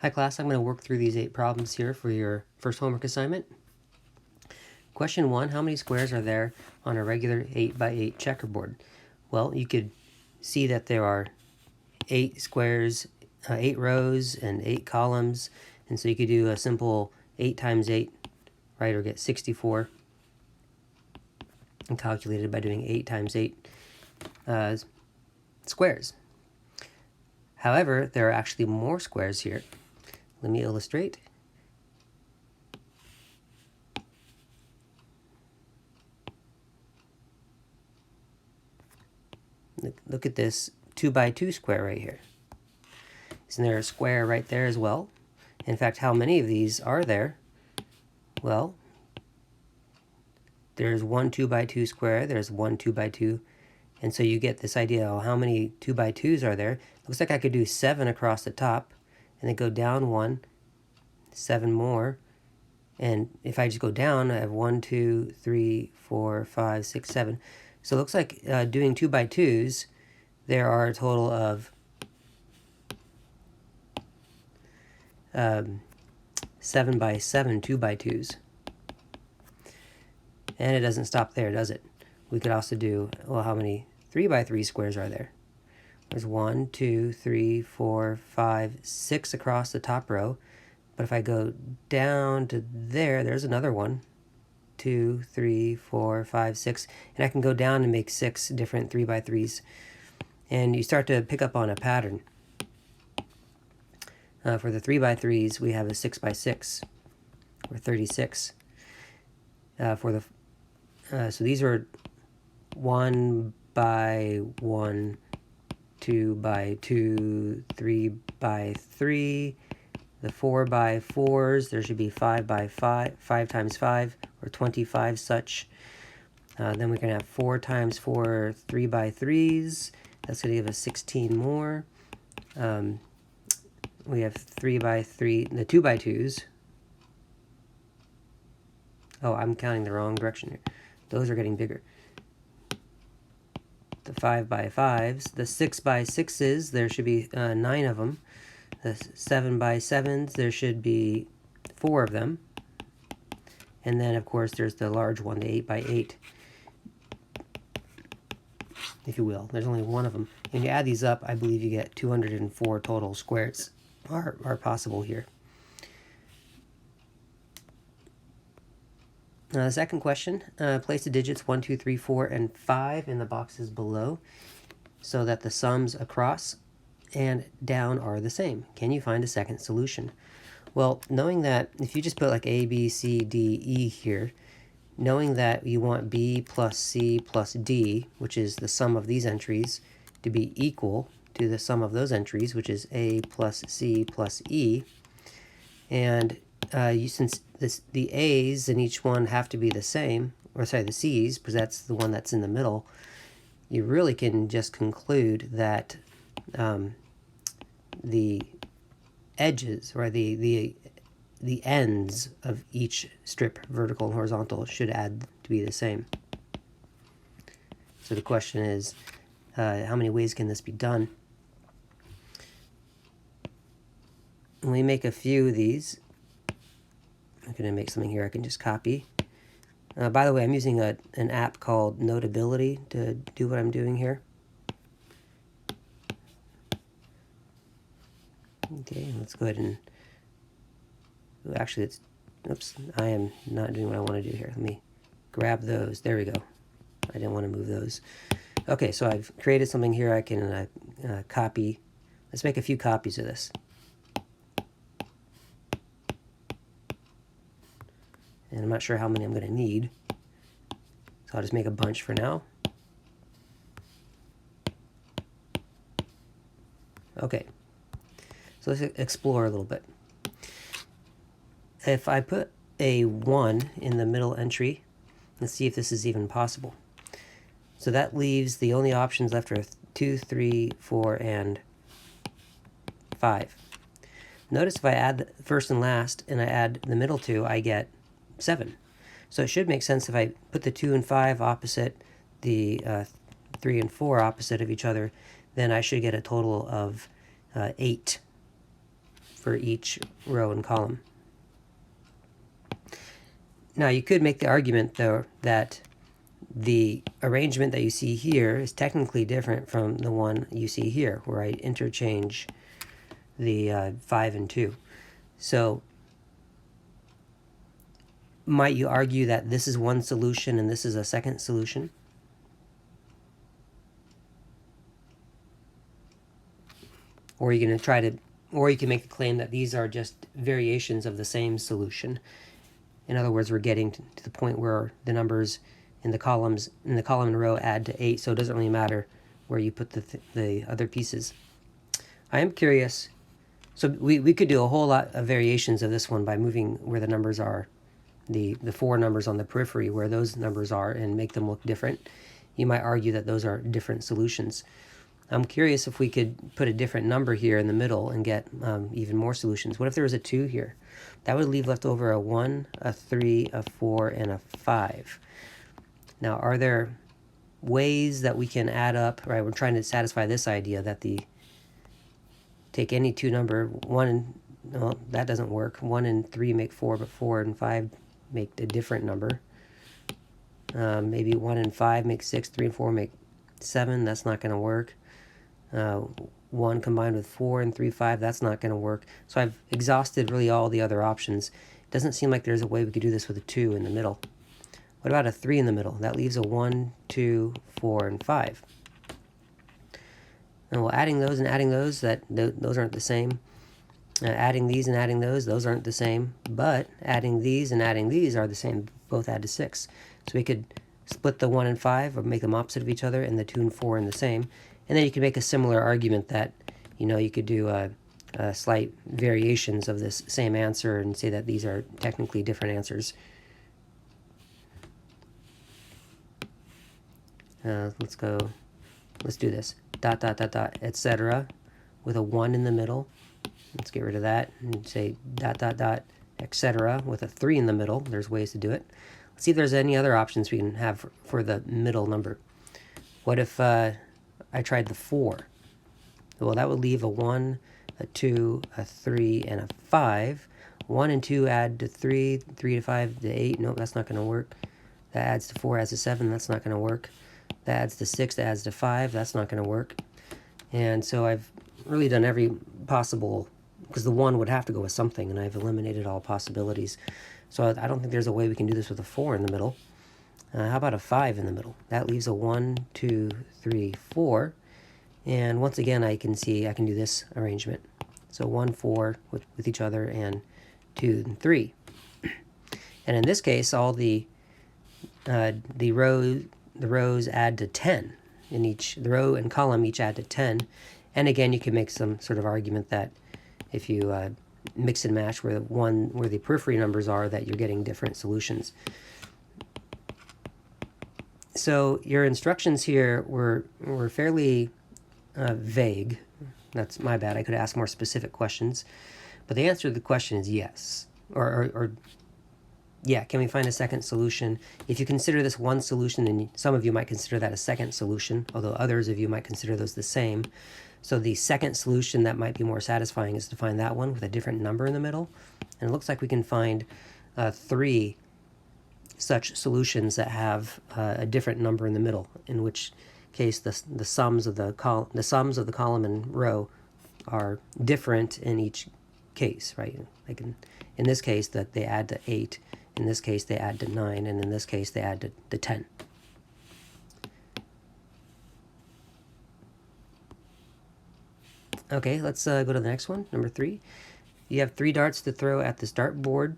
Hi class, I'm going to work through these 8 problems here for your first homework assignment. Question 1, how many squares are there on a regular 8x8 checkerboard? Well, you could see that there are 8 squares, 8 rows, and 8 columns, and so you could do a simple 8 times 8, right, or get 64, and calculate it by doing 8 times 8 squares. However, there are actually more squares here. Let me illustrate. Look at this 2x2 square right here. Isn't there a square right there as well? In fact, how many of these are there? Well, there's one 2x2 square, there's one 2x2, and so you get this idea of how many 2x2s are there. Looks like I could do 7 across the top, and then go down 1, 7 more, and if I just go down, I have 1, 2, 3, 4, 5, 6, 7. So it looks like doing 2x2s, there are a total of 7 by 7 2x2s. And it doesn't stop there, does it? We could also do, well, how many 3x3 squares are there? There's 1, 2, 3, 4, 5, 6 across the top row. But if I go down to there, there's another one. 2, 3, 4, 5, 6. And I can go down and make 6 different 3x3s. And you start to pick up on a pattern. For the 3x3s, we have a 6x6, or 36. So these are 1 by 1, 2 by 2, 3 by 3. The 4 by 4s, there should be 5 by 5, 5 times 5, or 25 such. Then we can have 4 times 4, 3 by 3s. That's going to give us 16 more. We have 3 by 3, the 2 by 2s. Oh, I'm counting the wrong direction here. Those are getting bigger. The 5 by 5s, the 6 by 6s, there should be 9 of them. The 7 by 7s, there should be 4 of them. And then, of course, there's the large one, the 8 by 8, if you will. There's only one of them. And you add these up, I believe you get 204 total squares are possible here. The second question, place the digits 1, 2, 3, 4, and 5 in the boxes below so that the sums across and down are the same. Can you find a second solution? Well, knowing that if you just put like A, B, C, D, E here, knowing that you want B plus C plus D, which is the sum of these entries, to be equal to the sum of those entries, which is A plus C plus E, and since the A's in each one have to be the same, or sorry, the C's, because that's the one that's in the middle, you really can just conclude that the edges, or the ends of each strip, vertical and horizontal, should add to be the same. So the question is, how many ways can this be done? When we make a few of these, I'm going to make something here I can just copy. By the way, I'm using an app called Notability to do what I'm doing here. Okay, let's go ahead and... Actually, it's... Oops, I am not doing what I want to do here. Let me grab those. There we go. I didn't want to move those. Okay, so I've created something here I can copy. Let's make a few copies of this. And I'm not sure how many I'm going to need, so I'll just make a bunch for now. Okay, so let's explore a little bit. If I put a 1 in the middle entry, let's see if this is even possible. So that leaves the only options left are 2, 3, 4, and 5. Notice if I add the first and last, and I add the middle two, I get 7. So it should make sense if I put the 2 and 5 opposite the 3 and 4 opposite of each other, then I should get a total of 8 for each row and column. Now you could make the argument though that the arrangement that you see here is technically different from the one you see here, where I interchange the 5 and 2. So might you argue that this is one solution and this is a second solution? Or you're going to try to, or you can make the claim that these are just variations of the same solution. In other words, we're getting to the point where the numbers in the columns, in the column and row add to 8, so it doesn't really matter where you put the other pieces. I am curious, so we could do a whole lot of variations of this one by moving where the numbers are, the 4 numbers on the periphery, where those numbers are, and make them look different. You might argue that those are different solutions. I'm curious if we could put a different number here in the middle and get even more solutions. What if there was a 2 here? That would leave left over a 1, a 3, a 4, and a 5. Now, are there ways that we can add up, right? We're trying to satisfy this idea that take any 2 number, 1 and, well, that doesn't work. 1 and 3 make 4, but 4 and 5 make a different number. Maybe 1 and 5 make 6, 3 and 4 make 7, that's not going to work. 1 combined with 4 and 3, 5, that's not going to work. So I've exhausted really all the other options. It doesn't seem like there's a way we could do this with a 2 in the middle. What about a 3 in the middle? That leaves a 1, 2, 4, and 5. And well, adding those and adding those, those aren't the same. Adding these and adding those aren't the same. But adding these and adding these are the same. Both add to 6. So we could split the 1 and 5 or make them opposite of each other, and the 2 and 4 are the same. And then you could make a similar argument that, you know, you could do slight variations of this same answer and say that these are technically different answers. Let's do this. Dot, dot, dot, dot, etc. with a 1 in the middle. Let's get rid of that and say dot, dot, dot, etc. with a 3 in the middle. There's ways to do it. Let's see if there's any other options we can have for the middle number. What if I tried the 4? Well, that would leave a 1, a 2, a 3, and a 5. 1 and 2 add to 3, 3 to 5 to 8. Nope, that's not going to work. That adds to 4, adds to 7. That's not going to work. That adds to 6, that adds to 5. That's not going to work. And so I've really done every possible, because the 1 would have to go with something, and I've eliminated all possibilities. So I don't think there's a way we can do this with a 4 in the middle. How about a 5 in the middle? That leaves a 1, 2, 3, 4. And once again, I can see I can do this arrangement. So 1, 4 with each other, and 2 and 3. And in this case, all the rows add to 10. In each, the row and column each add to 10. And again, you can make some sort of argument that if you mix and match where the periphery numbers are, that you're getting different solutions. So your instructions here were fairly vague. That's my bad. I could ask more specific questions. But the answer to the question is yes. Or yeah, can we find a second solution? If you consider this one solution, and some of you might consider that a second solution, although others of you might consider those the same. So the second solution that might be more satisfying is to find that one with a different number in the middle. And it looks like we can find 3 such solutions that have a different number in the middle, in which case the sums of the column and row are different in each case, right? Like in this case, that they add to 8. In this case, they add to 9, and in this case, they add to 10. Okay, let's go to the next one, number 3. You have 3 darts to throw at this dartboard.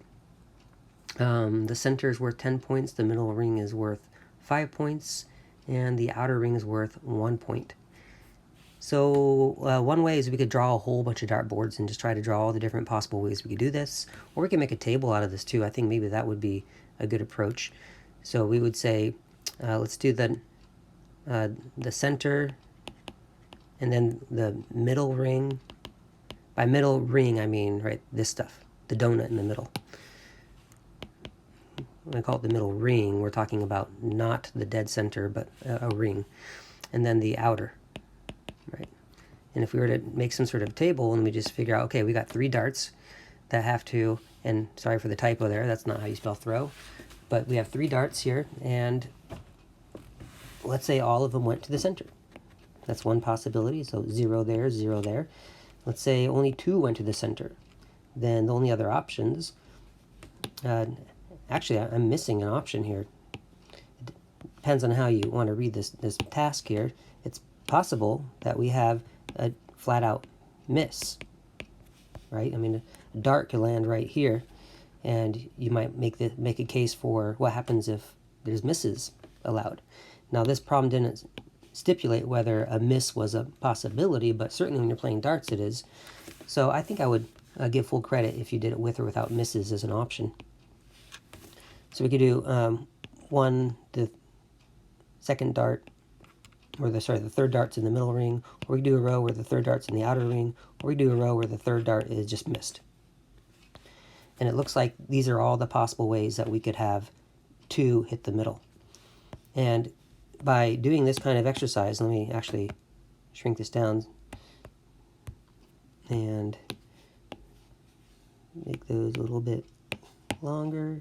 The center is worth 10 points, the middle ring is worth 5 points, and the outer ring is worth 1 point. So one way is we could draw a whole bunch of dartboards and just try to draw all the different possible ways we could do this. Or we can make a table out of this too. I think maybe that would be a good approach. So we would say, let's do the center and then the middle ring. By middle ring, I mean, right, this stuff, the donut in the middle. When I call it the middle ring, we're talking about not the dead center, but a ring. And then the outer, right? And if we were to make some sort of table and we just figure out, okay, we got 3 darts that have to, and sorry for the typo there, that's not how you spell throw, but we have 3 darts here, and let's say all of them went to the center. That's one possibility, so 0 there, 0 there. Let's say only 2 went to the center. Then the only other options, actually I'm missing an option here. It depends on how you want to read this task here. It's possible that we have a flat out miss, right? I mean, a dart could land right here, and you might make a case for what happens if there's misses allowed. Now, this problem didn't stipulate whether a miss was a possibility, but certainly when you're playing darts it is. So I think I would give full credit if you did it with or without misses as an option. So we could do the second dart, or the third dart's in the middle ring, or we could do a row where the third dart's in the outer ring, or we do a row where the third dart is just missed. And it looks like these are all the possible ways that we could have 2 hit the middle. And by doing this kind of exercise, let me actually shrink this down and make those a little bit longer.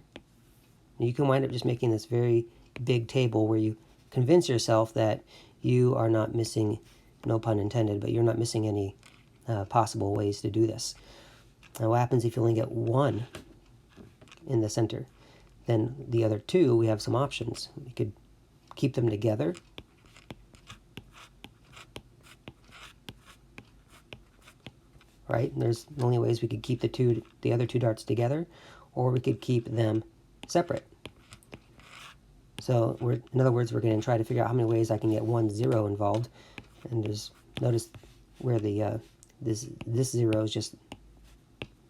You can wind up just making this very big table where you convince yourself that you are not missing, no pun intended, but you're not missing any possible ways to do this. Now, what happens if you only get 1 in the center? Then the other 2, we have some options. We could keep them together. Right? And there's the only ways we could keep the other 2 darts together, or we could keep them separate. So in other words, we're going to try to figure out how many ways I can get 1 0 involved. And just notice where the this 0 is just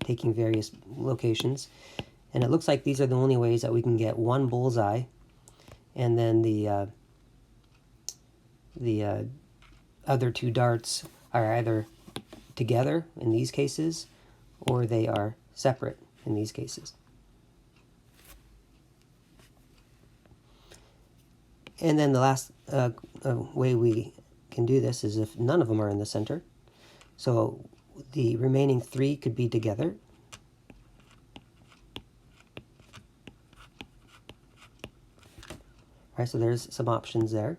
taking various locations. And it looks like these are the only ways that we can get 1 bullseye, and then the other 2 darts are either together in these cases, or they are separate in these cases. And then the last way we can do this is if none of them are in the center. So the remaining 3 could be together. All right, so there's some options there.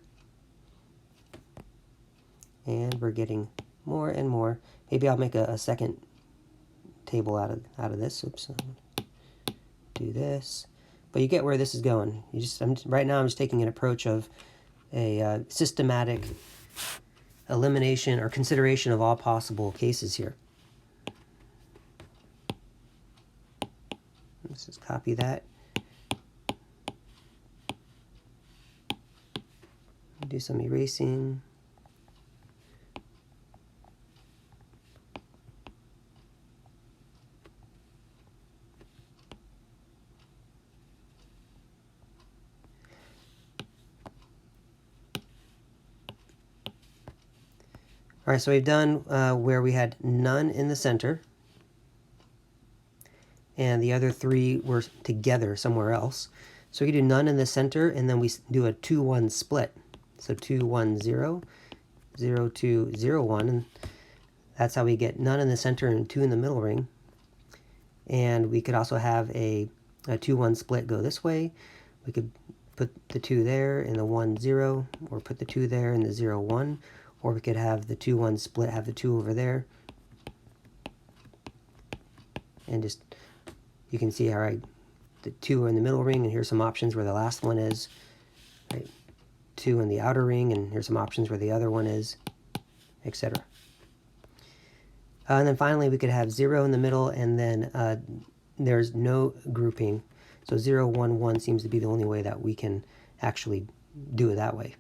And we're getting more and more. Maybe I'll make a second table out of this. Oops. Do this. But you get where this is going. Right now I'm just taking an approach of a systematic elimination or consideration of all possible cases here. Let's just copy that. Do some erasing. All right, so we've done where we had none in the center, and the other 3 were together somewhere else. So we can do none in the center, and then we do a 2-1 split. So 2, 1, 0, 0, 2, 0, 1, and that's how we get none in the center and 2 in the middle ring. And we could also have a 2-1 split go this way. We could put the 2 there and the 1, 0, or put the 2 there and the 0, 1. Or we could have the 2-1 split, have the 2 over there. And just, you can see how the 2 are in the middle ring, and here's some options where the last one is. Right? 2 in the outer ring, and here's some options where the other one is, etc. And then finally we could have 0 in the middle, and then there's no grouping. So 0, 1, 1 seems to be the only way that we can actually do it that way.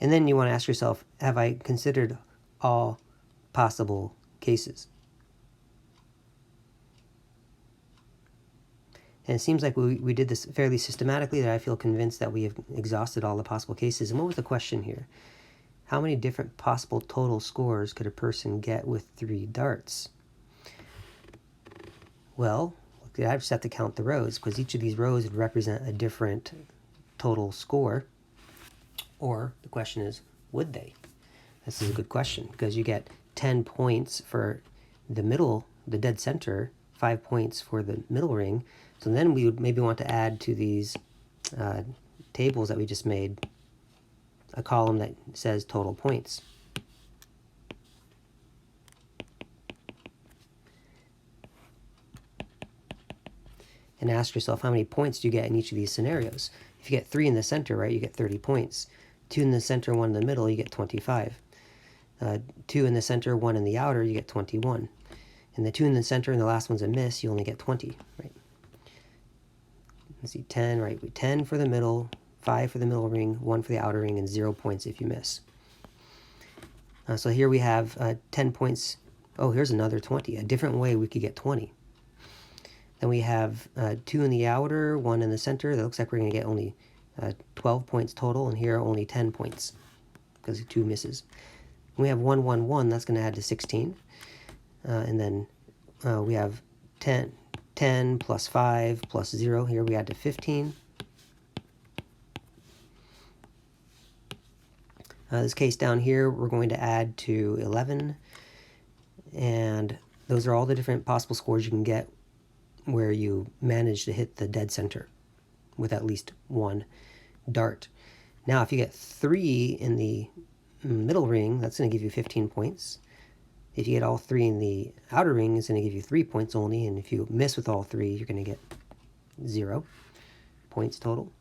And then you want to ask yourself, have I considered all possible cases? And it seems like we did this fairly systematically, that I feel convinced that we have exhausted all the possible cases. And what was the question here? How many different possible total scores could a person get with 3 darts? Well, I just have to count the rows, because each of these rows would represent a different total score. Or the question is, would they? This is a good question because you get 10 points for the middle, the dead center, 5 points for the middle ring. So then we would maybe want to add to these tables that we just made a column that says total points. And ask yourself, how many points do you get in each of these scenarios? If you get 3 in the center, right, you get 30 points. 2 in the center, 1 in the middle, you get 25. 2 in the center, 1 in the outer, you get 21. And the 2 in the center and the last one's a miss, you only get 20, right? Let's see, 10, right? 10 for the middle, 5 for the middle ring, 1 for the outer ring, and 0 points if you miss. So here we have 10 points. Oh, here's another 20. A different way we could get 20. Then we have 2 in the outer, 1 in the center. That looks like we're going to get only 12 points total, and here only 10 points because of 2 misses. We have 1, 1, 1. That's going to add to 16. And then we have 10 plus 5 plus 0. Here we add to 15. This case down here, we're going to add to 11. And those are all the different possible scores you can get where you manage to hit the dead center with at least 1 dart. Now, if you get 3 in the middle ring, that's going to give you 15 points. If you get all 3 in the outer ring, it's going to give you 3 points only. And if you miss with all 3, you're going to get 0 points total.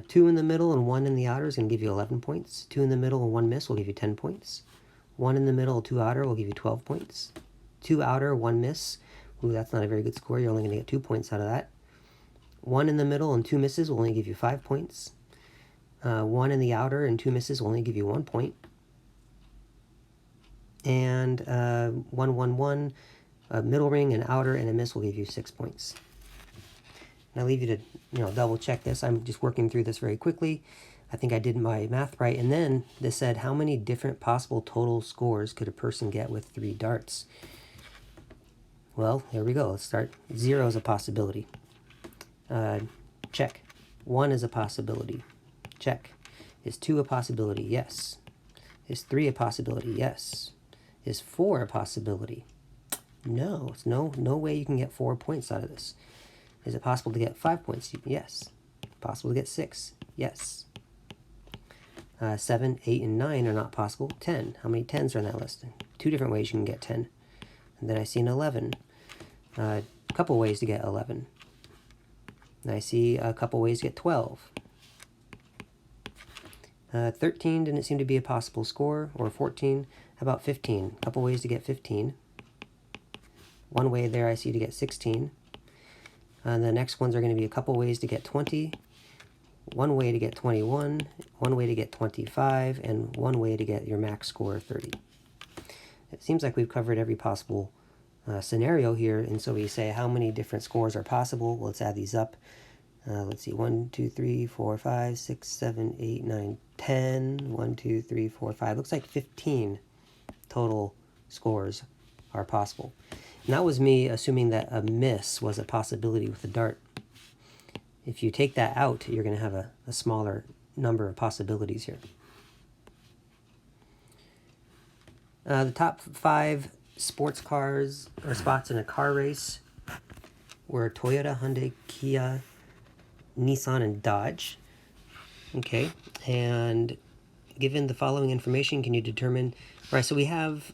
2 in the middle and 1 in the outer is going to give you 11 points. 2 in the middle and 1 miss will give you 10 points. 1 in the middle, 2 outer will give you 12 points. 2 outer, 1 miss. Ooh, that's not a very good score. You're only going to get 2 points out of that. 1 in the middle and 2 misses will only give you 5 points. 1 in the outer and 2 misses will only give you 1 point. And 1, 1, 1, a middle ring, an outer, and a miss will give you 6 points. And I leave you to double check this. I'm just working through this very quickly. I think I did my math right. And then this said, how many different possible total scores could a person get with 3 darts? Well, here we go. Let's start. 0 is a possibility. Check. 1 is a possibility. Check. Is 2 a possibility? Yes. Is 3 a possibility? Yes. Is 4 a possibility? No. It's no way you can get 4 points out of this. Is it possible to get 5 points? Yes. Possible to get 6? Yes. 7, 8, and 9 are not possible. 10. How many 10s are on that list? 2 different ways you can get 10. And then I see an 11. A couple ways to get 11. And I see a couple ways to get 12. 13 didn't seem to be a possible score, or 14. How about 15? A couple ways to get 15. One way there I see to get 16. The next ones are going to be a couple ways to get 20. One way to get 21. One way to get 25. And one way to get your max score 30. It seems like we've covered every possible scenario here, and so we say how many different scores are possible. Well, let's add these up. Let's see, 1, 2, 3, 4, 5, 6, 7, 8, 9, 10. 1, 2, 3, 4, 5. Looks like 15 total scores are possible. And that was me assuming that a miss was a possibility with the dart. If you take that out, you're going to have a smaller number of possibilities here. The top 5 sports cars or spots in a car race were Toyota, Hyundai, Kia, Nissan, and Dodge. Okay, and given the following information, can you determine... Right, so we have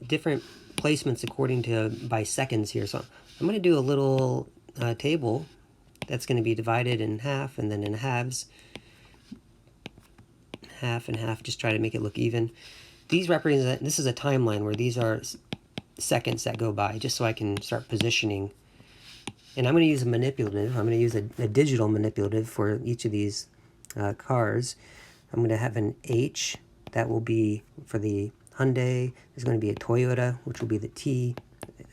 different placements according to by seconds here. So I'm going to do a little table that's going to be divided in half and then in halves. Half and half, just try to make it look even. These represent, this is a timeline where these are seconds that go by, just so I can start positioning. And I'm going to use a manipulative. I'm going to use a digital manipulative for each of these cars. I'm going to have an H. That will be for the Hyundai. There's going to be a Toyota, which will be the T,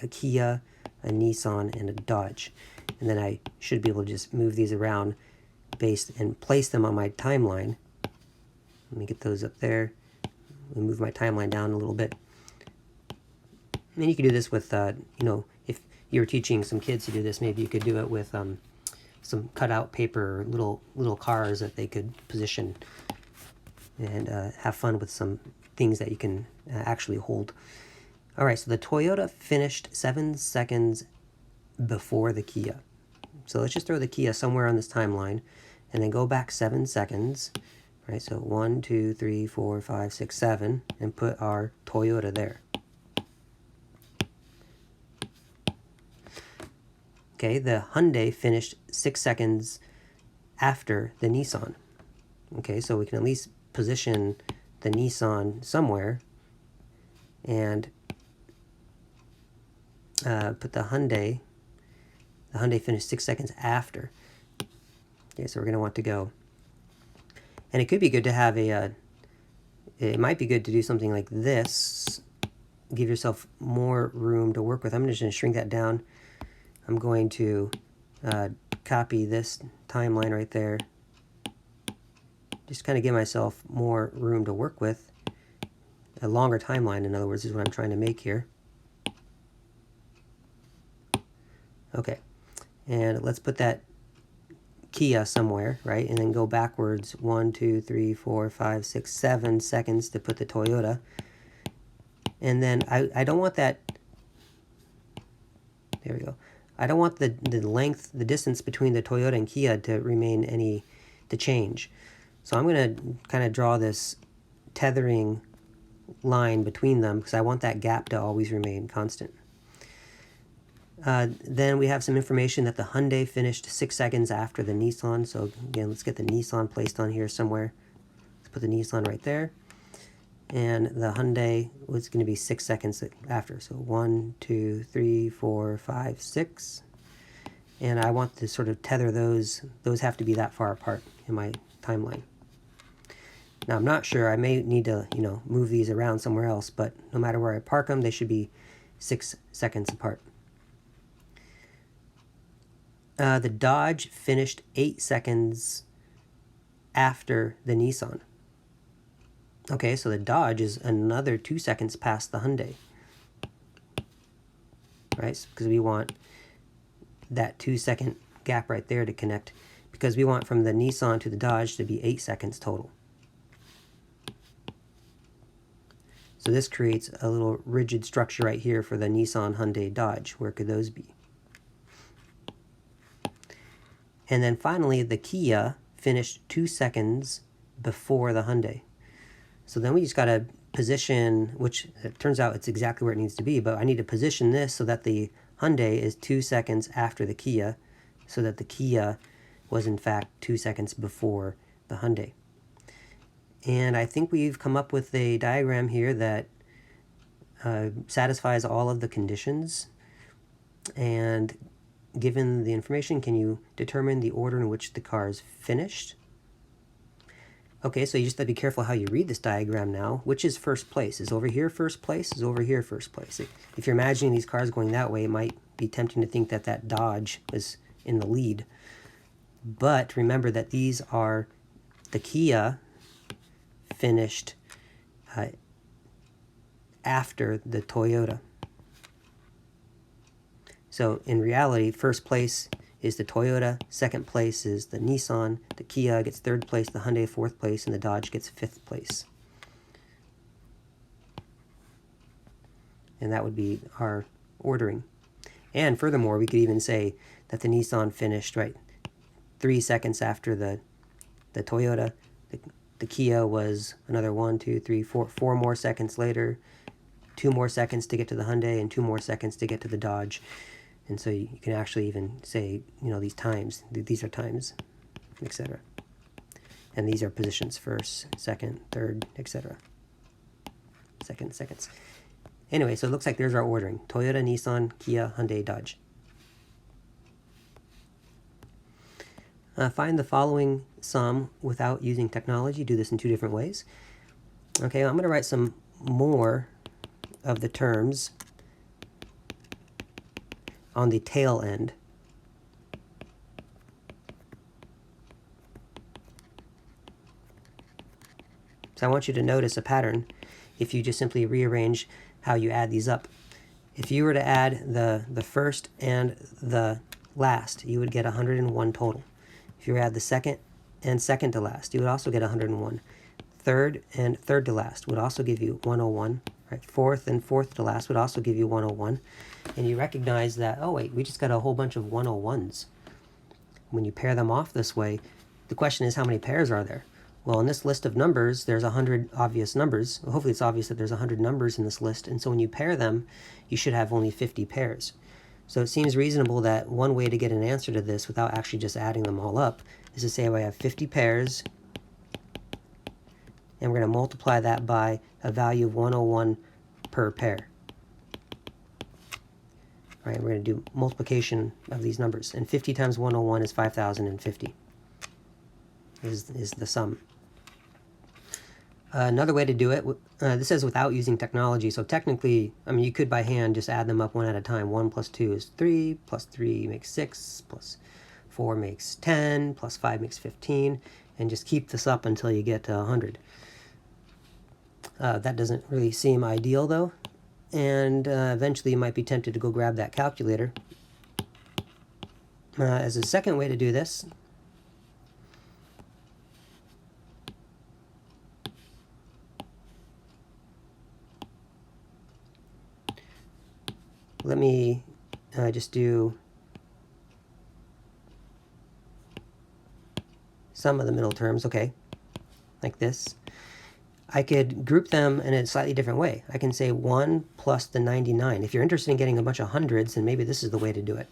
a Kia, a Nissan, and a Dodge. And then I should be able to just move these around and place them on my timeline. Let me get those up there. Let me move my timeline down a little bit. And then you could do this with, if you're teaching some kids to do this, maybe you could do it with some cutout paper, little cars that they could position and have fun with some things that you can actually hold. All right, so the Toyota finished 7 seconds before the Kia. So let's just throw the Kia somewhere on this timeline and then go back 7 seconds. Right, so 1, 2, 3, 4, 5, 6, 7, and put our Toyota there. Okay, the Hyundai finished 6 seconds after the Nissan. Okay, so we can at least position the Nissan somewhere and put the Hyundai. The Hyundai finished 6 seconds after. Okay, so we're going to want to go. And it could be good to have it might be good to do something like this. Give yourself more room to work with. I'm just going to shrink that down. I'm going to copy this timeline right there. Just kind of give myself more room to work with. A longer timeline, in other words, is what I'm trying to make here. Okay, and let's put that Kia somewhere, right? And then go backwards 1, 2, 3, 4, 5, 6, 7 seconds to put the Toyota. And then I don't want that. There we go. I don't want the length, the distance between the Toyota and Kia to change. So I'm going to kind of draw this tethering line between them because I want that gap to always remain constant. Then we have some information that the Hyundai finished 6 seconds after the Nissan. So again, let's get the Nissan placed on here somewhere. Let's put the Nissan right there. And the Hyundai was going to be 6 seconds after. So 1, 2, 3, 4, 5, 6. And I want to sort of tether those. Those have to be that far apart in my timeline. Now I'm not sure. I may need to, move these around somewhere else. But no matter where I park them, they should be 6 seconds apart. The Dodge finished 8 seconds after the Nissan. Okay, so the Dodge is another 2 seconds past the Hyundai. Right, because we want that 2 second gap right there to connect, because we want from the Nissan to the Dodge to be 8 seconds total. So this creates a little rigid structure right here for the Nissan, Hyundai, Dodge. Where could those be? And then finally, the Kia finished 2 seconds before the Hyundai. So then we just got to position, which it turns out it's exactly where it needs to be, but I need to position this so that the Hyundai is 2 seconds after the Kia, so that the Kia was in fact 2 seconds before the Hyundai. And I think we've come up with a diagram here that satisfies all of the conditions. And given the information, can you determine the order in which the cars finished? Okay, so you just have to be careful how you read this diagram now. Which is first place? Is over here first place? Is over here first place? If you're imagining these cars going that way, it might be tempting to think that that Dodge was in the lead. But remember that these are the Kia finished after the Toyota. So in reality, first place is the Toyota, second place is the Nissan, the Kia gets third place, the Hyundai fourth place, and the Dodge gets fifth place. And that would be our ordering. And furthermore, we could even say that the Nissan finished 3 seconds after the Toyota. The Kia was another 1, 2, 3, 4 more seconds later, 2 more seconds to get to the Hyundai, and 2 more seconds to get to the Dodge. And so you can actually even say, these times, these are times, etc. And these are positions: first, second, third, etc. Seconds. Anyway, so it looks like there's our ordering: Toyota, Nissan, Kia, Hyundai, Dodge. Find the following sum without using technology. Do this in 2 different ways. Okay, I'm going to write some more of the terms on the tail end. So I want you to notice a pattern if you just simply rearrange how you add these up. If you were to add the first and the last, you would get 101 total. If you add the second and second to last, you would also get 101. Third and third to last would also give you 101. Right? Fourth and fourth to last would also give you 101. And you recognize that, oh wait, we just got a whole bunch of 101s. When you pair them off this way, the question is, how many pairs are there? Well, in this list of numbers, there's 100 obvious numbers. Well, hopefully it's obvious that there's 100 numbers in this list, and so when you pair them, you should have only 50 pairs. So it seems reasonable that one way to get an answer to this without actually just adding them all up is to say, well, I have 50 pairs, and we're going to multiply that by a value of 101 per pair. All right, we're going to do multiplication of these numbers, and 50 times 101 is 5,050 is the sum. Another way to do it, this says without using technology, so technically, I mean, you could by hand just add them up one at a time. 1 plus 2 is 3, plus 3 makes 6, plus 4 makes 10, plus 5 makes 15, and just keep this up until you get to 100. That doesn't really seem ideal, though, and eventually you might be tempted to go grab that calculator. As a second way to do this, let me just do sum of the middle terms, okay, like this. I could group them in a slightly different way. I can say 1 plus the 99. If you're interested in getting a bunch of hundreds, then maybe this is the way to do it.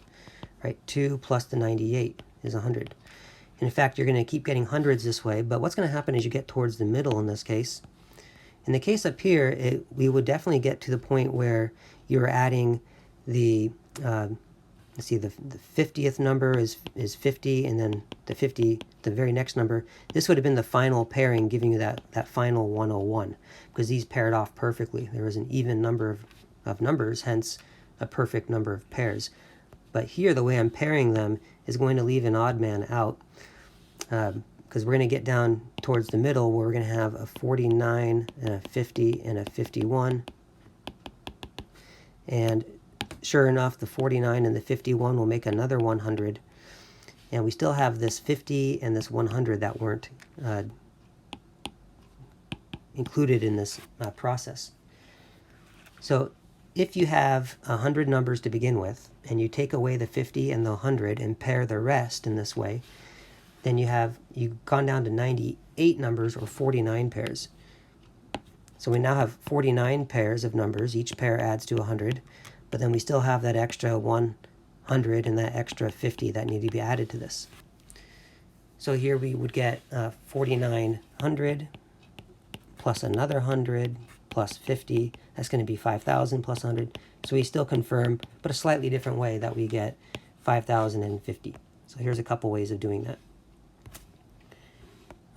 Right? 2 plus the 98 is 100. And in fact, you're going to keep getting hundreds this way, but what's going to happen is you get towards the middle in this case. In the case up here, we would definitely get to the point where you're adding the, let's see, the 50th number is 50, and then the very next number, this would have been the final pairing, giving you that final 101, because these paired off perfectly. There was an even number of numbers, hence a perfect number of pairs. But here, the way I'm pairing them is going to leave an odd man out, because we're going to get down towards the middle where we're going to have a 49 and a 50 and a 51. And sure enough, the 49 and the 51 will make another 100. And we still have this 50 and this 100 that weren't included in this process. So if you have 100 numbers to begin with, and you take away the 50 and the 100 and pair the rest in this way, then you've gone down to 98 numbers, or 49 pairs. So we now have 49 pairs of numbers. Each pair adds to 100, but then we still have that extra 100 and that extra 50 that need to be added to this. So here we would get 4,900 plus another 100 plus 50. That's going to be 5,000 plus 100. So we still confirm, but a slightly different way, that we get 5,050. So here's a couple ways of doing that.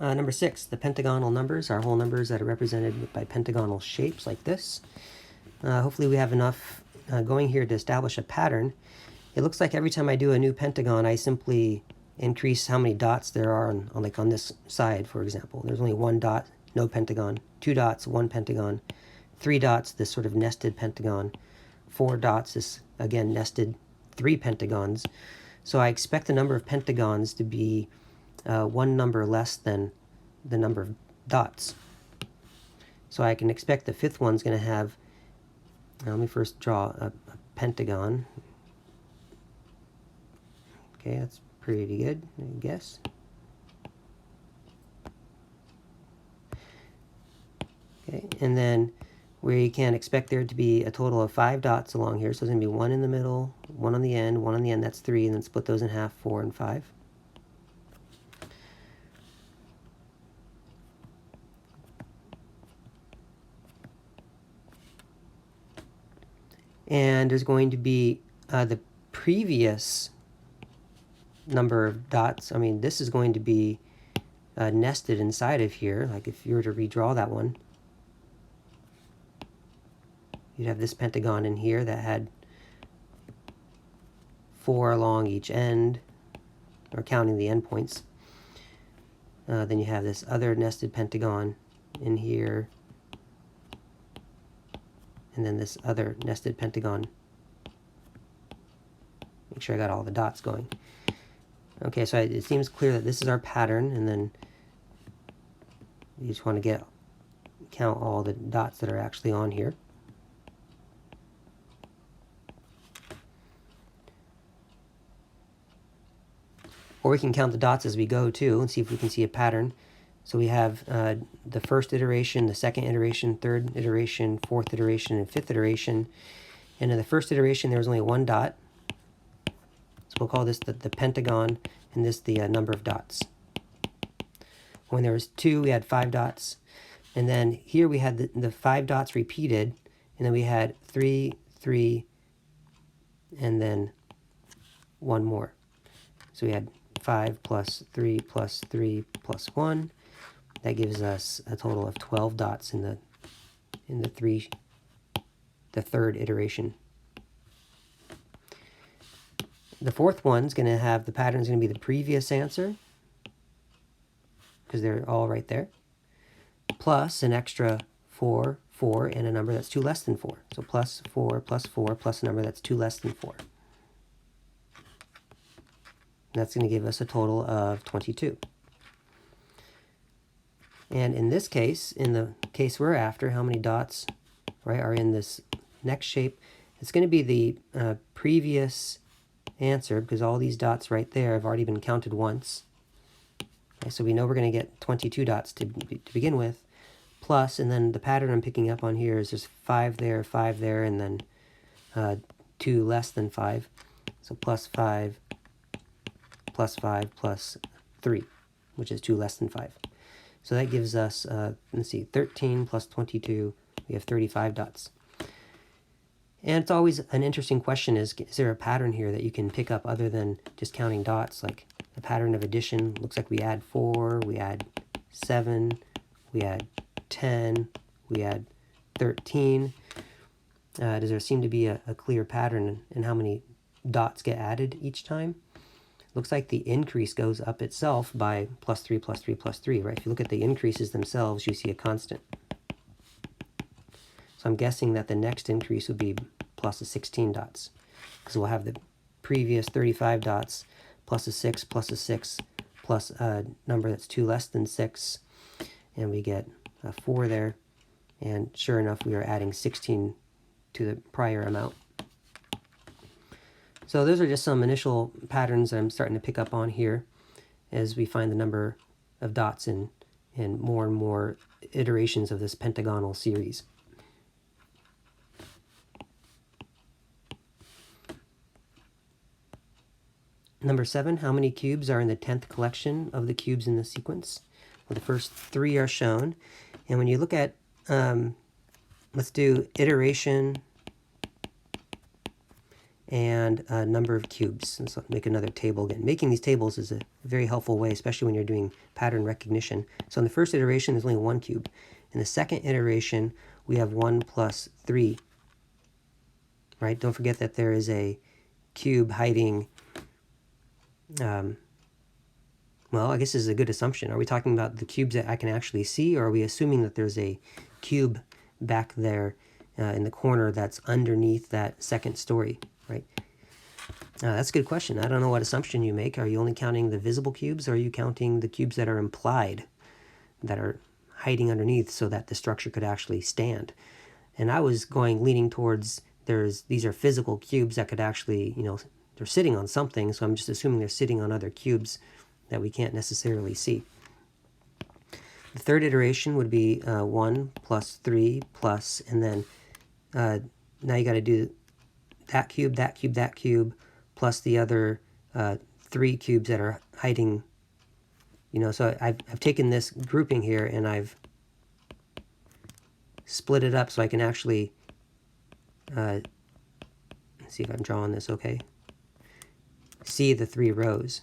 Number 6, the pentagonal numbers are whole numbers that are represented by pentagonal shapes like this. Hopefully we have enough going here to establish a pattern. It looks like every time I do a new pentagon, I simply increase how many dots there are on this side, for example. There's only 1 dot, no pentagon. 2 dots, 1 pentagon. 3 dots, this sort of nested pentagon. 4 dots, this, again, nested 3 pentagons. So I expect the number of pentagons to be 1 number less than the number of dots. So I can expect the 5th one's going to have, let me first draw a pentagon. Okay, that's pretty good, I guess. Okay, and then we can expect there to be a total of 5 dots along here. So there's going to be 1 in the middle, 1 on the end, 1 on the end, that's 3, and then split those in half, 4 and 5. And there's going to be the previous number of dots. I mean, this is going to be nested inside of here. Like if you were to redraw that one, you'd have this pentagon in here that had 4 along each end, or counting the endpoints. Then you have this other nested pentagon in here, and then this other nested pentagon Make sure I got all the dots going. Okay, so it seems clear that this is our pattern, and then you just want to count all the dots that are actually on here. Or we can count the dots as we go too and see if we can see a pattern. So we have the first iteration, the second iteration, third iteration, fourth iteration, and fifth iteration. And in the first iteration, there was only one dot. So we'll call this the pentagon, and this the number of dots. When there was 2, we had 5 dots. And then here we had the 5 dots repeated, and then we had 3, 3, and then 1 more. So we had 5 plus 3 plus 3 plus 1. That gives us a total of 12 dots in the third iteration. The fourth one's going to have the pattern's going to be the previous answer, because they're all right there, plus an extra 4, 4, and a number that's 2 less than 4. So plus 4 plus 4 plus a number that's 2 less than 4. That's going to give us a total of 22. And in this case, in the case we're after, how many dots, right, are in this next shape? It's going to be the previous answer, because all these dots right there have already been counted once. Okay, so we know we're going to get 22 dots to begin with, plus, and then the pattern I'm picking up on here is there's 5 there, and then 2 less than 5. So plus 5, plus 3, which is 2 less than 5. So that gives us, let's see, 13 plus 22, we have 35 dots. And it's always an interesting question, is there a pattern here that you can pick up other than just counting dots? Like a pattern of addition, looks like we add 4, we add 7, we add 10, we add 13. Does there seem to be a clear pattern in how many dots get added each time? Looks like the increase goes up itself by plus 3, plus 3, plus 3, right? If you look at the increases themselves, you see a constant. So I'm guessing that the next increase would be plus a 16 dots, because we'll have the previous 35 dots plus a 6, plus a number that's 2 less than 6, and we get a 4 there, and sure enough, we are adding 16 to the prior amount. So those are just some initial patterns that I'm starting to pick up on here as we find the number of dots in more and more iterations of this pentagonal series. Number 7, how many cubes are in the 10th collection of the cubes in the sequence? Well, the first 3 are shown. And when you look at, let's do iteration and number of cubes. So make another table again. Making these tables is a very helpful way, especially when you're doing pattern recognition. So in the first iteration, there's only 1 cube. In the second iteration, we have 1 plus 3. Right? Don't forget that there is a cube hiding. Well, I guess this is a good assumption. Are we talking about the cubes that I can actually see, or are we assuming that there's a cube back there in the corner that's underneath that second story, right? That's a good question. I don't know what assumption you make. Are you only counting the visible cubes, or are you counting the cubes that are implied, that are hiding underneath so that the structure could actually stand? And I was leaning towards these are physical cubes that could actually, they're sitting on something, so I'm just assuming they're sitting on other cubes that we can't necessarily see. The third iteration would be 1 plus 3 plus, and then now you got to do that cube, that cube, that cube, plus the other 3 cubes that are hiding. So I've taken this grouping here and I've split it up so I can actually, let's see if I'm drawing this okay, see the 3 rows.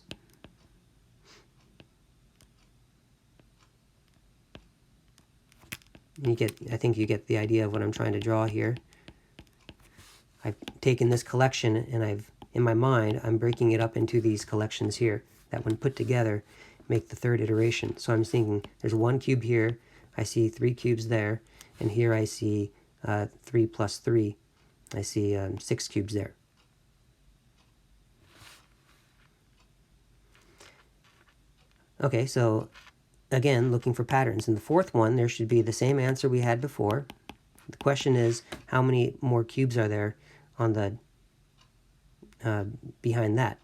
I think you get the idea of what I'm trying to draw here. I've taken this collection and in my mind, I'm breaking it up into these collections here that when put together make the third iteration. So I'm thinking there's 1 cube here, I see 3 cubes there, and here I see 3 plus 3, I see 6 cubes there. Okay, so again, looking for patterns. In the fourth one, there should be the same answer we had before. The question is, how many more cubes are there on the behind that?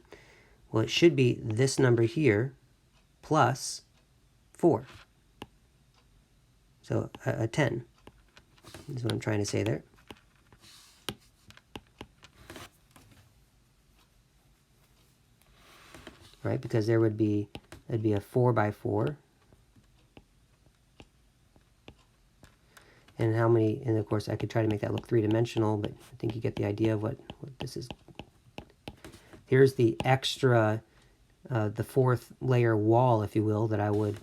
Well, it should be this number here plus 4. So a 10 is what I'm trying to say there. Right, because there would be, it'd be a 4 by 4. And how many, and of course I could try to make that look three-dimensional, but I think you get the idea of what this is. Here's the extra, the fourth layer wall, if you will, that I would,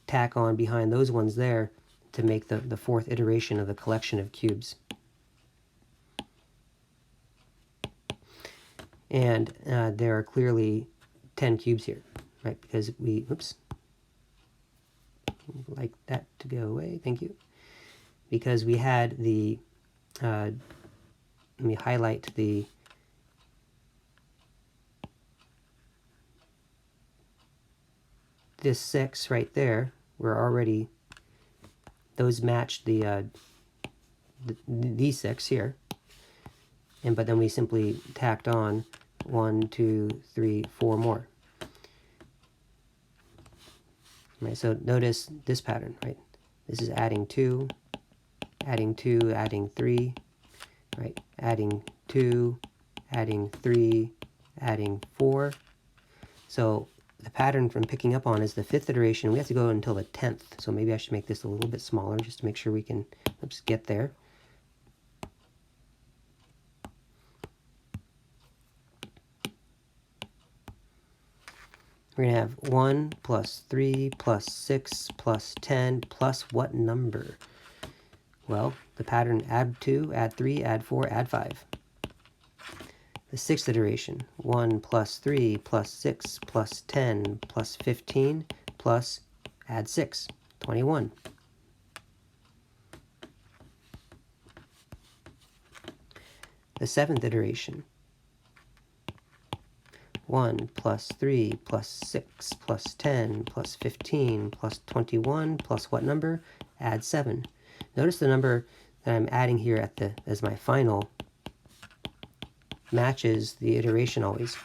tack on behind those ones there to make the fourth iteration of the collection of cubes. And there are clearly 10 cubes here, right? Because we, oops, like that to go away, thank you. Because we had the, let me highlight this 6 right there, we're already, those matched these 6 here. But then we simply tacked on 1, 2, 3, 4 more. Right, so notice this pattern, right? This is adding 2, adding 2, adding 3, right? Adding 2, adding 3, adding 4. So the pattern from picking up on is the 5th iteration. We have to go until the 10th. So maybe I should make this a little bit smaller just to make sure we can, get there. We're going to have 1 plus 3 plus 6 plus 10 plus what number? Well, the pattern add 2, add 3, add 4, add 5. The 6th iteration, 1 plus 3 plus 6 plus 10 plus 15 plus add 6, 21. The 7th iteration, 1 plus 3 plus 6 plus 10 plus 15 plus 21 plus what number? Add 7. Notice the number that I'm adding here at as my final matches the iteration always,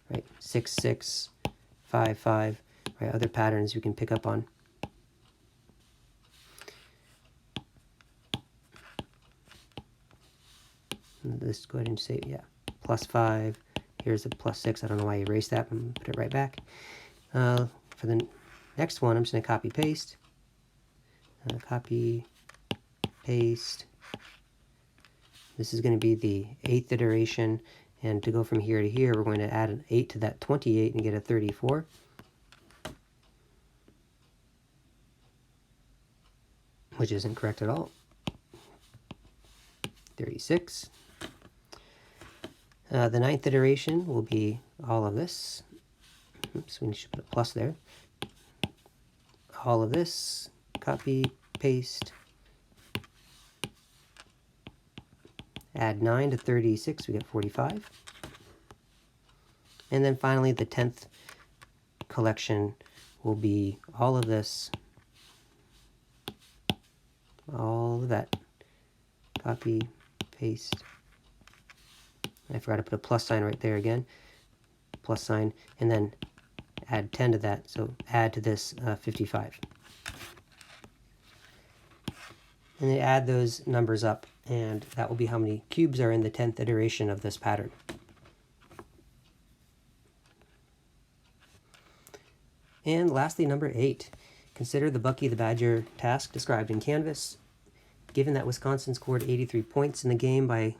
right? 6, 6, 5, 5, right? Other patterns you can pick up on. Let's go ahead and say, yeah, plus 5. Here's a plus 6. I don't know why I erased that. I'm going to put it right back. For the next one, I'm just going to copy, paste. Copy, paste. This is going to be the 8th iteration. And to go from here to here, we're going to add an 8 to that 28 and get a 34. Which isn't correct at all. 36. The 9th iteration will be all of this. Oops, we should put a plus there. All of this, copy, paste. Add 9 to 36, we get 45. And then finally, the 10th collection will be all of this, all of that. Copy, paste. I forgot to put a plus sign right there again. Plus sign, and then add 10 to that. So add to this 55. And then add those numbers up, and that will be how many cubes are in the 10th iteration of this pattern. And lastly, number 8. Consider the Bucky the Badger task described in Canvas. Given that Wisconsin scored 83 points in the game by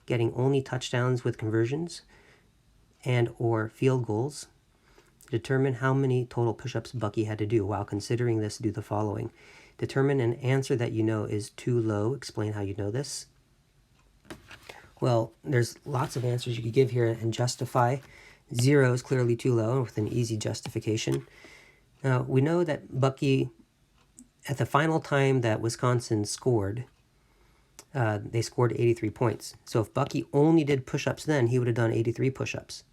getting only touchdowns with conversions and or field goals, determine how many total push-ups Bucky had to do. While considering this, do the following. Determine an answer that you know is too low. Explain how you know this. Well, there's lots of answers you could give here and justify. 0 is clearly too low with an easy justification. Now, we know that Bucky, at the final time that Wisconsin scored, they scored 83 points. So if Bucky only did push-ups then, he would have done 83 push-ups.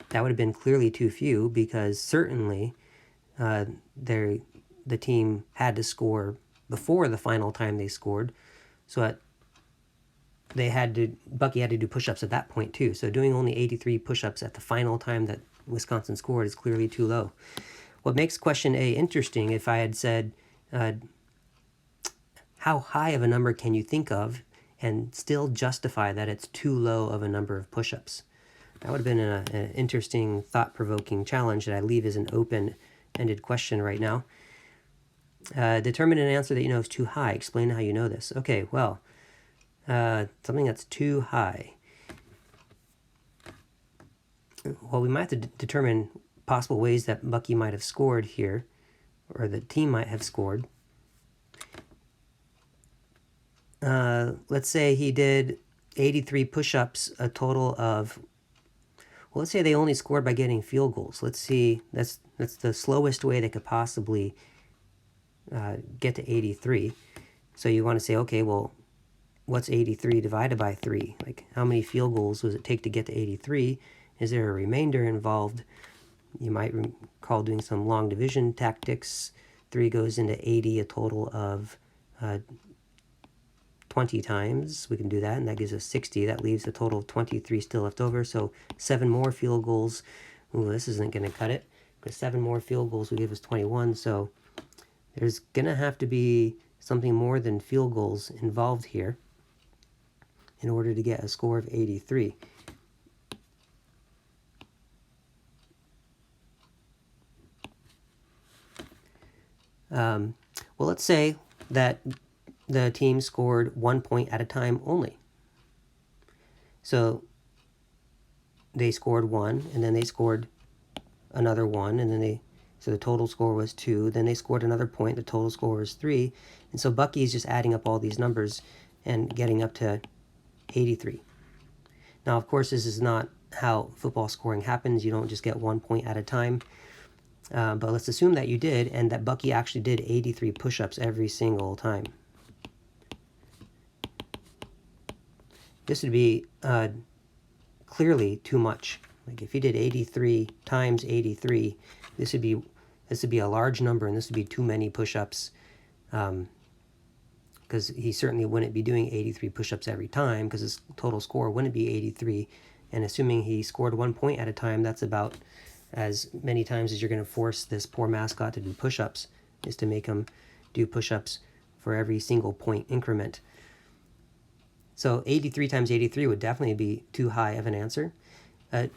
That would have been clearly too few, because certainly the team had to score before the final time they scored. So Bucky had to do push-ups at that point too. So doing only 83 push-ups at the final time that Wisconsin scored is clearly too low. What makes question A interesting, if I had said, how high of a number can you think of and still justify that it's too low of a number of push-ups? That would have been an interesting, thought-provoking challenge that I leave as an open-ended question right now. Determine an answer that you know is too high. Explain how you know this. Okay, well, something that's too high. Well, we might have to determine possible ways that Bucky might have scored here, or the team might have scored. Let's say he did 83 push-ups, a total of, well, let's say they only scored by getting field goals. Let's see, that's the slowest way they could possibly get to 83. So you want to say, okay, well, what's 83 divided by 3? Like, how many field goals does it take to get to 83? Is there a remainder involved? You might recall doing some long division tactics. 3 goes into 80 a total of 20 times. We can do that, and that gives us 60. That leaves a total of 23 still left over. So 7 more field goals. Ooh, this isn't going to cut it, because 7 more field goals will give us 21. So there's going to have to be something more than field goals involved here in order to get a score of 83. Well, let's say that the team scored 1 point at a time only. So they scored 1, and then they scored another 1, and then so the total score was 2. Then they scored another point. The total score was 3. And so Bucky is just adding up all these numbers and getting up to 83. Now, of course, this is not how football scoring happens. You don't just get 1 point at a time. But let's assume that you did, and that Bucky actually did 83 push-ups every single time. This would be clearly too much. Like, if he did 83 times 83, this would be a large number, and this would be too many push-ups, because he certainly wouldn't be doing 83 push-ups every time, because his total score wouldn't be 83. And assuming he scored 1 point at a time, that's about as many times as you're going to force this poor mascot to do push-ups, is to make him do push-ups for every single point increment. So 83 times 83 would definitely be too high of an answer. What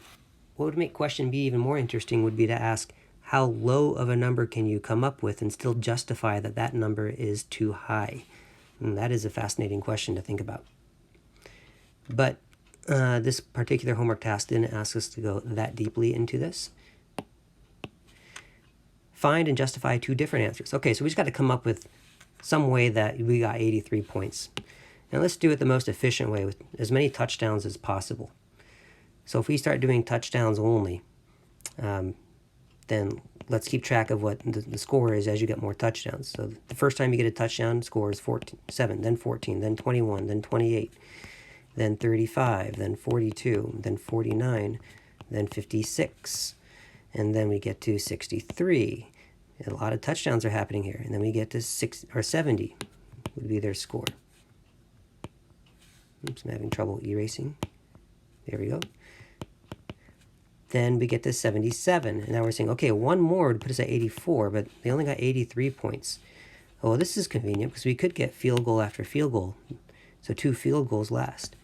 would make question B even more interesting would be to ask, how low of a number can you come up with and still justify that that number is too high? And that is a fascinating question to think about. But this particular homework task didn't ask us to go that deeply into this. Find and justify 2 different answers. Okay, so we just got to come up with some way that we got 83 points. Now let's do it the most efficient way, with as many touchdowns as possible. So if we start doing touchdowns only, then let's keep track of what the score is as you get more touchdowns. So the first time you get a touchdown, score is 7, then 14, then 21, then 28, then 35, then 42, then 49, then 56, and then we get to 63. A lot of touchdowns are happening here, and then we get to 70 would be their score. Oops, I'm having trouble erasing. There we go. Then we get to 77, and now we're saying, okay, 1 more would put us at 84, but they only got 83 points. Oh, well, this is convenient, because we could get field goal after field goal, so 2 field goals last.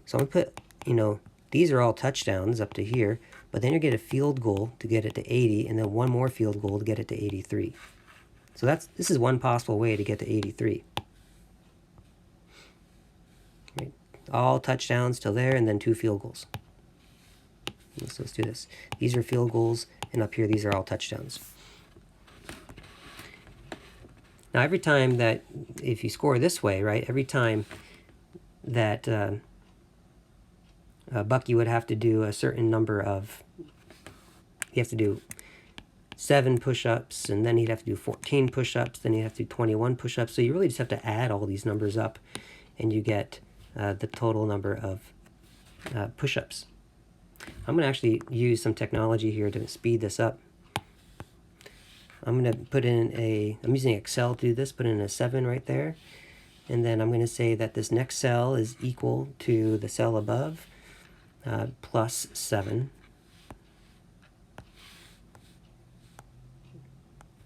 So I'm going to put, these are all touchdowns up to here, but then you get a field goal to get it to 80, and then 1 more field goal to get it to 83. So this is one possible way to get to 83. Right. All touchdowns till there, and then 2 field goals. So let's do this. These are field goals, and up here these are all touchdowns. Now every time that, if you score this way, right, every time that Bucky would have to do a certain number of, he has to do 7 push-ups, and then he'd have to do 14 push-ups, then he'd have to do 21 push-ups. So you really just have to add all these numbers up, and you get the total number of push-ups. I'm going to actually use some technology here to speed this up. I'm going to put in I'm using Excel to do this, put in a 7 right there. And then I'm going to say that this next cell is equal to the cell above, plus 7.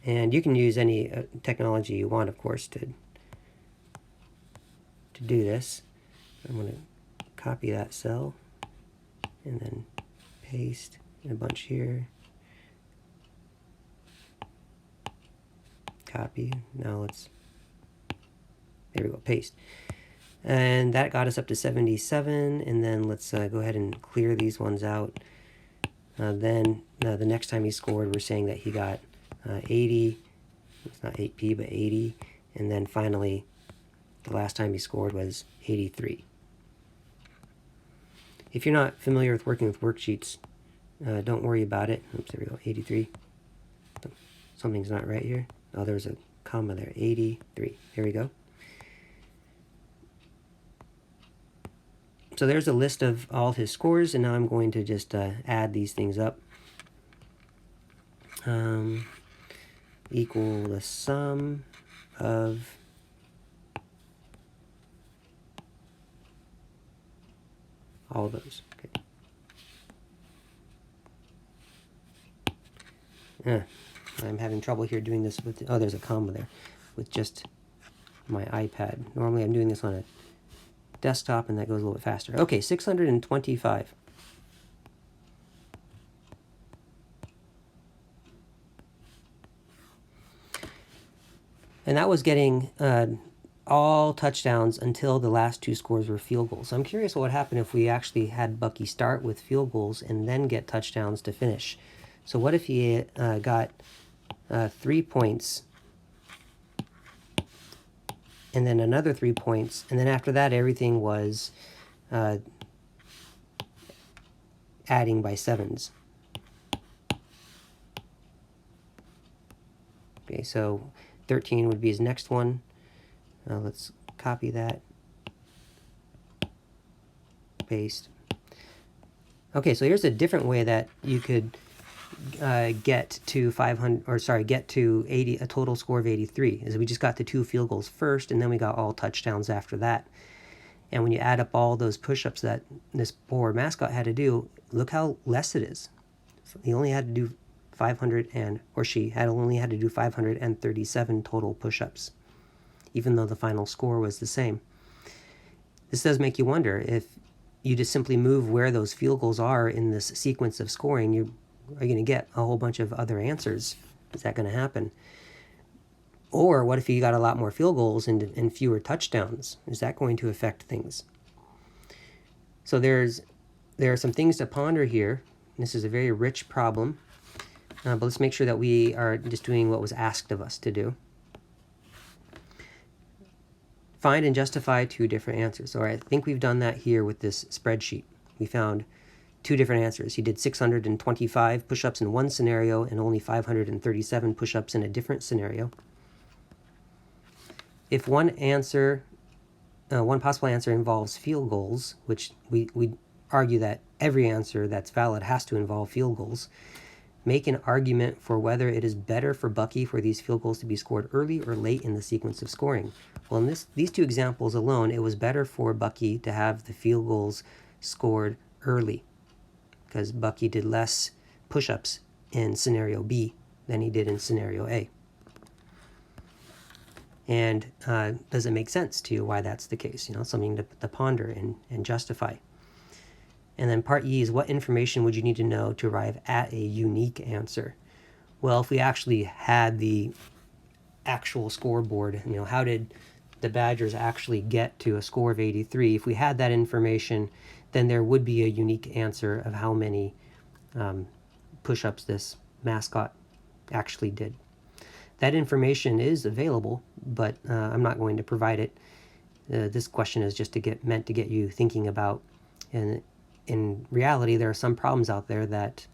And you can use any technology you want, of course, to do this. I'm going to copy that cell and then paste in a bunch here. Copy. Now there we go, paste. And that got us up to 77, and then let's go ahead and clear these ones out. Then the next time he scored, we're saying that he got 80. It's not 8p, but 80. And then finally, the last time he scored was 83. If you're not familiar with working with worksheets, don't worry about it. Oops, there we go, 83. Something's not right here. Oh, there's a comma there, 83. There we go. So there's a list of all his scores, and now I'm going to just add these things up. Equal the sum of all those. Okay. I'm having trouble here doing this with, oh, there's a comma there, with just my iPad. Normally I'm doing this on a desktop, and that goes a little bit faster. Okay, 625. And that was getting all touchdowns until the last two scores were field goals. So I'm curious what would happen if we actually had Bucky start with field goals and then get touchdowns to finish. So what if he got 3 points, and then another 3 points, and then after that everything was adding by 7s. Okay, so 13 would be his next one. Let's copy that, paste. Okay, so here's a different way that you could get to 500, or sorry, get to 80, a total score of 83. Is we just got the 2 field goals first, and then we got all touchdowns after that. And when you add up all those push-ups that this poor mascot had to do, look how less it is. He only had to do 500, or she had only had to do 537 total push-ups, even though the final score was the same. This does make you wonder, if you just simply move where those field goals are in this sequence of scoring, you are going to get a whole bunch of other answers. Is that going to happen? Or what if you got a lot more field goals and fewer touchdowns? Is that going to affect things? So there are some things to ponder here. This is a very rich problem, but let's make sure that we are just doing what was asked of us to do. Find and justify 2 different answers. All right, I think we've done that here with this spreadsheet. We found 2 different answers. He did 625 push-ups in one scenario and only 537 push-ups in a different scenario. If one possible answer involves field goals, which we argue that every answer that's valid has to involve field goals, make an argument for whether it is better for Bucky for these field goals to be scored early or late in the sequence of scoring. Well, in these 2 examples alone, it was better for Bucky to have the field goals scored early, because Bucky did less push-ups in scenario B than he did in scenario A. And does it make sense to you why that's the case? You know, something to ponder and justify. And then part E is, what information would you need to know to arrive at a unique answer? Well, if we actually had the actual scoreboard, you know, how did the Badgers actually get to a score of 83? If we had that information, then there would be a unique answer of how many push-ups this mascot actually did. That information is available, but I'm not going to provide it. This question is just meant to get you thinking about. And in reality, there are some problems out there that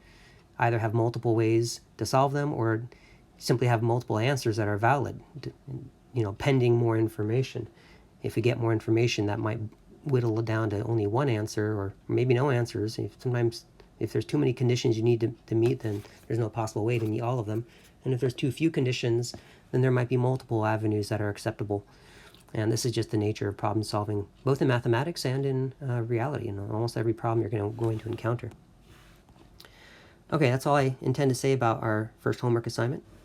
either have multiple ways to solve them, or simply have multiple answers that are valid, you know, pending more information. If we get more information, that might whittle it down to only one answer, or maybe no answers. Sometimes If there's too many conditions you need to meet, then there's no possible way to meet all of them. And if there's too few conditions, then there might be multiple avenues that are acceptable. And this is just the nature of problem solving, both in mathematics and in reality, almost every problem you're going to encounter. Okay, that's all I intend to say about our first homework assignment.